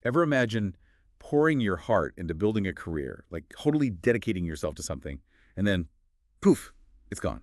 Ever imagine pouring your heart into building a career, like totally dedicating yourself to something, and then poof, it's gone?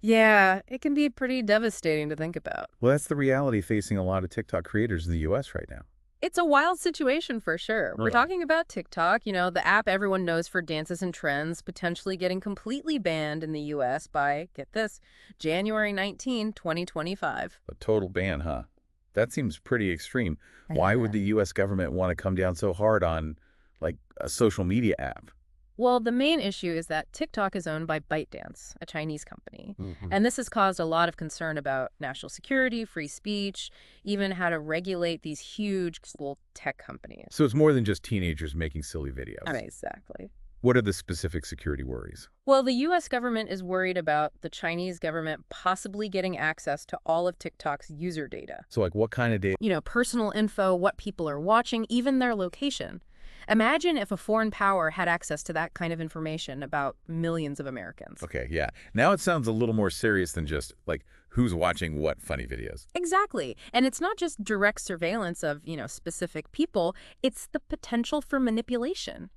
Yeah, it can be pretty devastating to think about. Well, that's the reality facing a lot of TikTok creators in the US right now. It's a wild situation for sure. We're Really? talking about TikTok, the app everyone knows for dances and trends, potentially getting completely banned in the US by, get this, January 19, 2025. A total ban, huh? That seems pretty extreme. Why would Uh, the US government want to come down so hard on, like, a social media app? Well, the main issue is that TikTok is owned by ByteDance, a Chinese company. Hmm. And this has caused a lot of concern about national security, free speech, even how to regulate these huge global tech companies. So it's more than just teenagers making silly I videos. mean, exactly. What are the specific security worries? Well, the US government is worried about the Chinese government possibly getting access to all of TikTok's user data. So, like, what kind of data? Personal info, what people are watching, even their location. Imagine if a foreign power had access to that kind of information about millions of Americans. Okay, yeah. Now it sounds a little more serious than just, like, who's watching what funny videos. Exactly. And it's not just direct surveillance of, specific people, it's the potential for manipulation.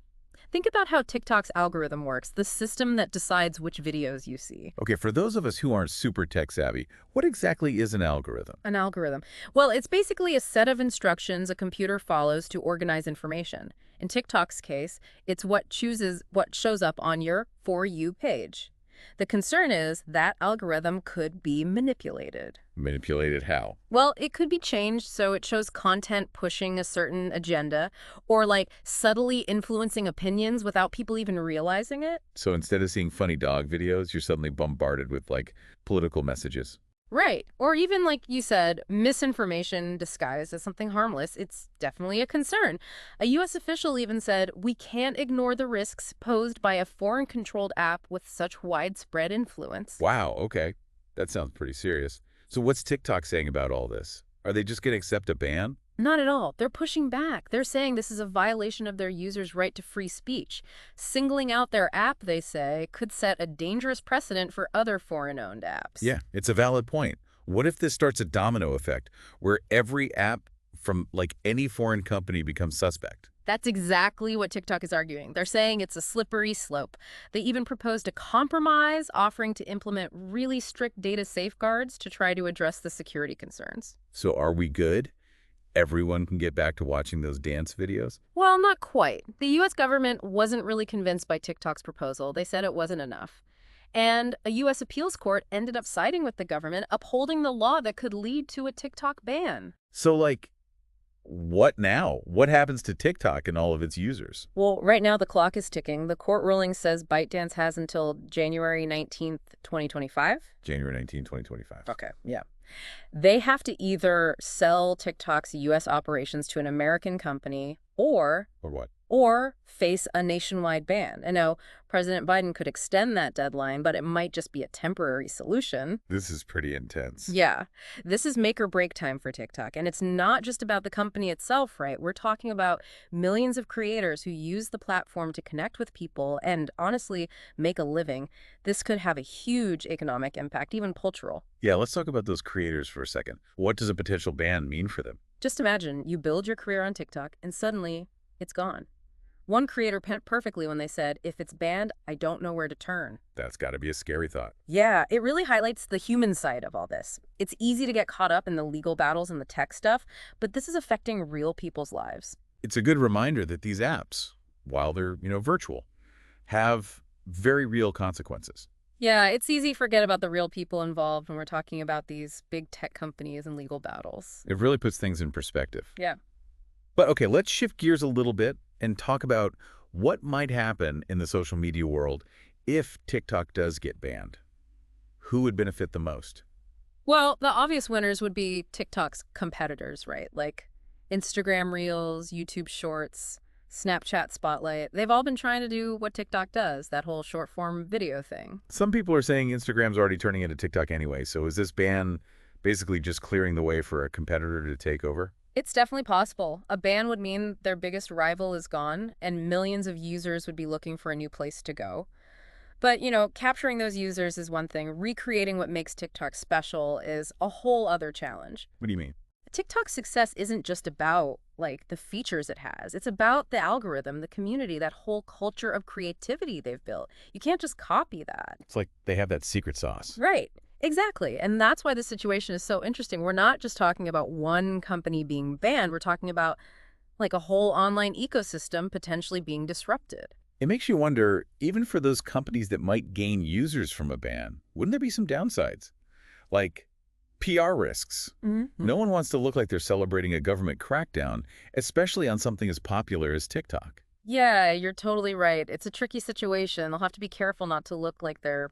Think about how TikTok's algorithm works, the system that decides which videos you see. Okay, for those of us who aren't super tech savvy, what exactly is an algorithm? An algorithm. Well, it's basically a set of instructions a computer follows to organize information. In TikTok's case, it's what chooses what shows up on your For You page. The concern is that algorithm could be manipulated. Manipulated how? Well, it could be changed so it shows content pushing a certain agenda or like subtly influencing opinions without people even realizing it. So instead of seeing funny dog videos, you're suddenly bombarded with, like, political messages. Right. Or even, like you said, misinformation disguised as something harmless. It's definitely a concern. A U.S. official even said, we can't ignore the risks posed by a foreign-controlled app with such widespread influence. Wow, okay. That sounds pretty serious. So what's TikTok saying about all this? Are they just going to accept a ban? Not at all. They're pushing back. They're saying this is a violation of their users' right to free speech. Singling out their app, they say, could set a dangerous precedent for other foreign-owned apps. Yeah, it's a valid point. What if this starts a domino effect where every app from, like, any foreign company becomes suspect? That's exactly what TikTok is arguing. They're saying it's a slippery slope. They even proposed a compromise offering to implement really strict data safeguards to try to address the security concerns. So are we good? Everyone can get back to watching those dance videos? Well, not quite. The U.S. government wasn't really convinced by TikTok's proposal. They said it wasn't enough. And a U.S. appeals court ended up siding with the government, upholding the law that could lead to a TikTok ban. So, like, what now? What happens to TikTok and all of its users? Well, right now the clock is ticking. The court ruling says ByteDance has until January 19th, 2025. January 19, 2025. Okay, yeah. They have to either sell TikTok's U.S. operations to an American company Or what? or face a nationwide ban. I know President Biden could extend that deadline, but it might just be a temporary solution. This is pretty intense. Yeah, this is make or break time for TikTok. And it's not just about the company itself, right? We're talking about millions of creators who use the platform to connect with people and honestly make a living. This could have a huge economic impact, even cultural. Yeah, let's talk about those creators for a second. What does a potential ban mean for them? Just imagine you build your career on TikTok and suddenly it's gone. One creator penned perfectly when they said, if it's banned, I don't know where to turn. That's got to be a scary thought. Yeah, it really highlights the human side of all this. It's easy to get caught up in the legal battles and the tech stuff, but this is affecting real people's lives. It's a good reminder that these apps, while they're, virtual, have very real consequences. Yeah, it's easy to forget about the real people involved when we're talking about these big tech companies and legal battles. It really puts things in perspective. Yeah. But okay, let's shift gears a little bit and talk about what might happen in the social media world if TikTok does get banned. Who would benefit the most? Well, the obvious winners would be TikTok's competitors, right? Like Instagram Reels, YouTube Shorts, Snapchat Spotlight. They've all been trying to do what TikTok does, that whole short form video thing. Some people are saying Instagram's already turning into TikTok anyway, so is this ban basically just clearing the way for a competitor to take over? It's definitely possible. A ban would mean their biggest rival is gone, and millions of users would be looking for a new place to go. But, capturing those users is one thing. Recreating what makes TikTok special is a whole other challenge. What do you mean? TikTok's success isn't just about like the features it has. It's about the algorithm, the community, that whole culture of creativity they've built. You can't just copy that. It's like they have that secret sauce. Right. Exactly. And that's why this situation is so interesting. We're not just talking about one company being banned. We're talking about like a whole online ecosystem potentially being disrupted. It makes you wonder, even for those companies that might gain users from a ban, wouldn't there be some downsides? Like PR risks. No one wants to look like they're celebrating a government crackdown, especially on something as popular as TikTok. Yeah, you're totally right. It's a tricky situation. They'll have to be careful not to look like they're,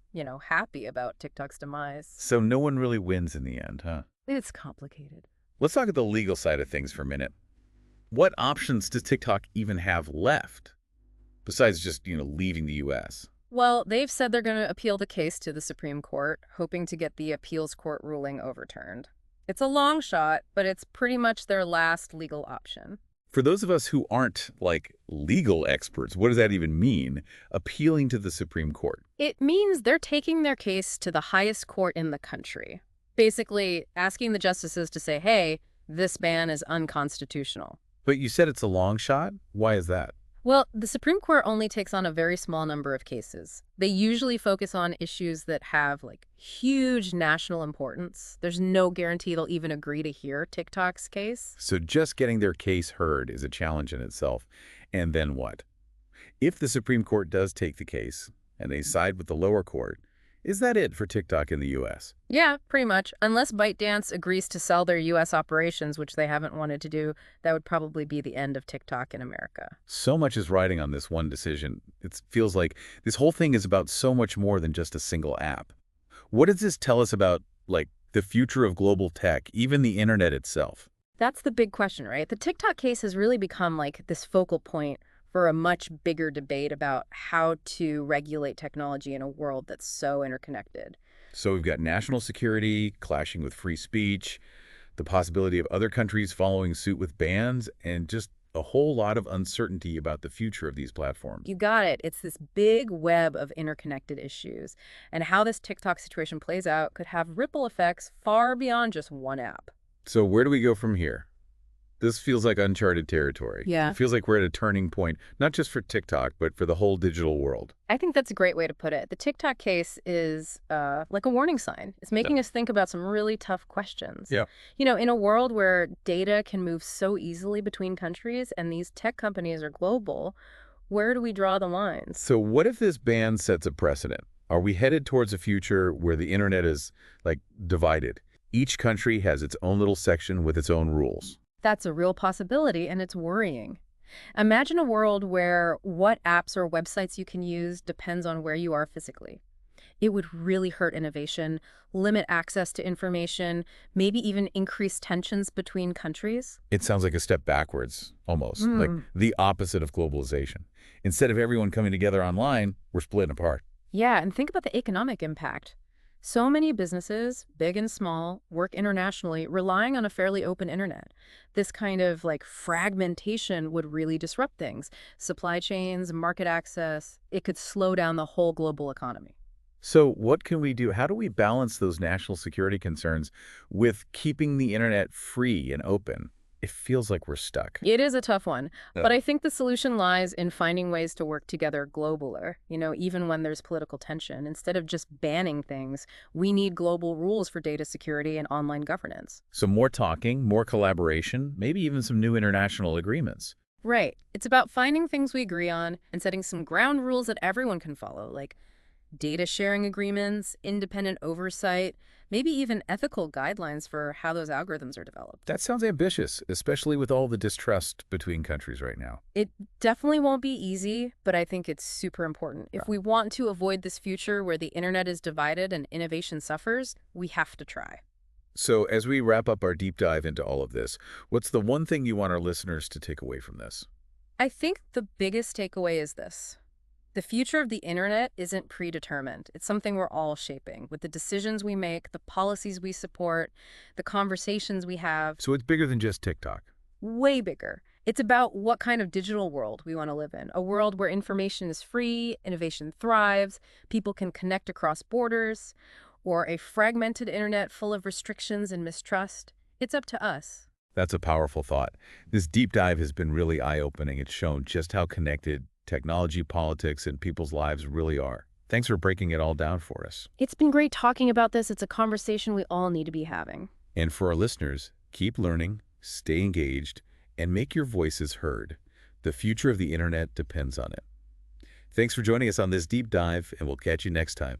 happy about TikTok's demise. So no one really wins in the end, huh? It's complicated. Let's talk at the legal side of things for a minute. What options does TikTok even have left, besides just, leaving the U.S.? Well, they've said they're going to appeal the case to the Supreme Court, hoping to get the appeals court ruling overturned. It's a long shot, but it's pretty much their last legal option. For those of us who aren't, legal experts, what does that even mean, appealing to the Supreme Court? It means they're taking their case to the highest court in the country, basically asking the justices to say, hey, this ban is unconstitutional. But you said it's a long shot? Why is that? Well, the Supreme Court only takes on a very small number of cases. They usually focus on issues that have, huge national importance. There's no guarantee they'll even agree to hear TikTok's case. So just getting their case heard is a challenge in itself. And then what? If the Supreme Court does take the case and they side with the lower court, is that it for TikTok in the U.S.? Yeah, pretty much. Unless ByteDance agrees to sell their U.S. operations, which they haven't wanted to do, that would probably be the end of TikTok in America. So much is riding on this one decision. It feels like this whole thing is about so much more than just a single app. What does this tell us about, the future of global tech, even the internet itself? That's the big question, right? The TikTok case has really become this focal point for a much bigger debate about how to regulate technology in a world that's so interconnected. So we've got national security clashing with free speech, the possibility of other countries following suit with bans, and just a whole lot of uncertainty about the future of these platforms. You got it. It's this big web of interconnected issues. And how this TikTok situation plays out could have ripple effects far beyond just one app. So where do we go from here? This feels like uncharted territory. Yeah. It feels like we're at a turning point, not just for TikTok, but for the whole digital world. I think that's a great way to put it. The TikTok case is like a warning sign. It's making us think about some really tough questions. Yeah. In a world where data can move so easily between countries and these tech companies are global, where do we draw the lines? So what if this ban sets a precedent? Are we headed towards a future where the internet is, divided? Each country has its own little section with its own rules. That's a real possibility, and it's worrying. Imagine a world where what apps or websites you can use depends on where you are physically. It would really hurt innovation, limit access to information, maybe even increase tensions between countries. It sounds like a step backwards, almost, like the opposite of globalization. Instead of everyone coming together online, we're splitting apart. Yeah, and think about the economic impact. So many businesses, big and small, work internationally, relying on a fairly open internet. This kind of fragmentation would really disrupt things. Supply chains, market access, it could slow down the whole global economy. So what can we do? How do we balance those national security concerns with keeping the internet free and open? It feels like we're stuck. It is a tough one, Yeah. but I think the solution lies in finding ways to work together globaler, even when there's political tension. Instead of just banning things, we need global rules for data security and online governance. So more talking, more collaboration, maybe even some new international agreements. Right. It's about finding things we agree on and setting some ground rules that everyone can follow, like data sharing agreements, independent oversight, maybe even ethical guidelines for how those algorithms are developed. That sounds ambitious, especially with all the distrust between countries right now. It definitely won't be easy, but I think it's super important. If we want to avoid this future where the internet is divided and innovation suffers, we have to try. So as we wrap up our deep dive into all of this, what's the one thing you want our listeners to take away from this? I think the biggest takeaway is this. The future of the internet isn't predetermined. It's something we're all shaping with the decisions we make, the policies we support, the conversations we have. So it's bigger than just TikTok. Way bigger. It's about what kind of digital world we want to live in. A world where information is free, innovation thrives, people can connect across borders, or a fragmented internet full of restrictions and mistrust. It's up to us. That's a powerful thought. This deep dive has been really eye-opening. It's shown just how connected technology, politics, and people's lives really are. Thanks for breaking it all down for us. It's been great talking about this. It's a conversation we all need to be having. And for our listeners, keep learning, stay engaged, and make your voices heard. The future of the internet depends on it. Thanks for joining us on this deep dive, and we'll catch you next time.